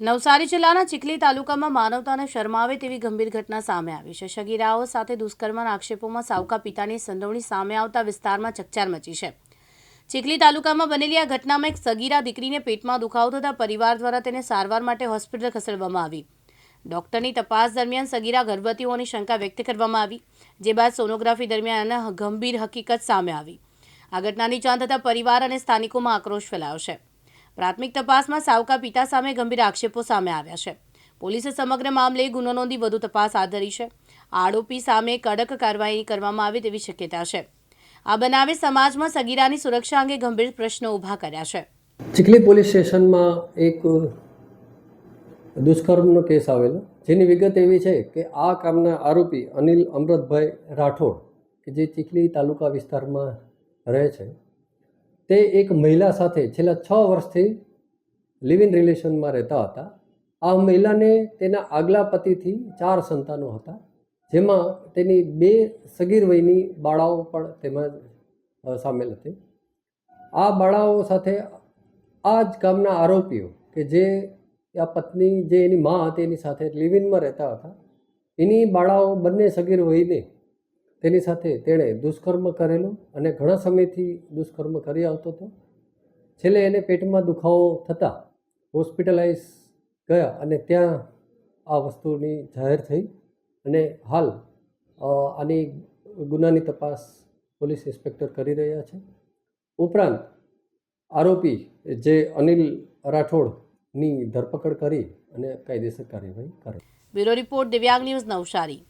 નવસારી જિલ્લાના ચીખલી તાલુકામાં માનવતાને શરમાવે તેવી ગંભીર ઘટના સામે આવી છે। સગીરાઓ સાથે દુષ્કર્મના આક્ષેપોમાં સાવકા પિતાની સંડોવણી સામે આવતા વિસ્તારમાં ચકચાર મચી છે। ચીખલી તાલુકામાં બનેલી આ ઘટનામાં એક સગીરા દીકરીને પેટમાં દુખાવો થતા પરિવાર દ્વારા તેને સારવાર માટે હોસ્પિટલ ખસેડવામાં આવી। ડોક્ટરની તપાસ દરમિયાન સગીરા ગર્ભવતી હોવાની શંકા વ્યક્ત કરવામાં આવી, જે બાદ સોનોગ્રાફી દરમિયાન ગંભીર હકીકત સામે આવી। આ ઘટનાની જાણ થતાં પરિવાર અને સ્થાનિકોમાં આક્રોશ ફેલાયો છે। પ્રાથમિક તપાસમાં સાવકા પિતા સામે ગંભીર આક્ષેપો સામે આવ્યા છે। પોલીસે સમગ્ર મામલે ગુનો નોંધી વધુ તપાસ હાથ ધરી છે। આરોપી સામે કડક કાર્યવાહી કરવામાં આવે તેવી શક્યતા છે। આ બનાવે સમાજમાં સગીરાની સુરક્ષા અંગે ગંભીર પ્રશ્નો ઊભા કર્યા છે। ચીખલી પોલીસ સ્ટેશનમાં એક દુષ્કર્મનો કેસ આવેલો, જેની વિગત એવી છે કે આ કામના આરોપી અનિલ અમૃતભાઈ રાઠોડ, કે જે ચીખલી તાલુકા વિસ્તારમાં રહે છે, તે એક મહિલા સાથે છેલ્લા 6 વર્ષથી લિવ ઇન રિલેશનમાં રહેતા હતા। આ મહિલાને તેના આગલા પતિથી 4 સંતાનો હતા, જેમાં તેની 2 સગીર વયની બાળાઓ પણ તેમાં સામેલ હતી। આ બાળાઓ સાથે આ જ ગામના આરોપીઓ, કે જે આ પત્ની, જે એની મા હતી, એની સાથે લિવ ઇનમાં રહેતા હતા, એની બાળાઓ બંને સગીર વયને તેની સાથે તેણે દુષ્કર્મ કરેલું અને ઘણા સમયથી દુષ્કર્મ કરી આવતો હતો। છેલ્લે એને પેટમાં દુખાવો થતાં હોસ્પિટલાઇઝ ગયા અને ત્યાં આ વસ્તુની જાહેર થઈ અને હાલ આની ગુનાની તપાસ પોલીસ ઇન્સ્પેક્ટર કરી રહ્યા છે। ઉપરાંત આરોપી જે અનિલ રાઠોડની ધરપકડ કરી અને કાયદેસર કાર્યવાહી કરે। બ્યુરો રિપોર્ટ, દિવ્યાંગ ન્યૂઝ, નવસારી।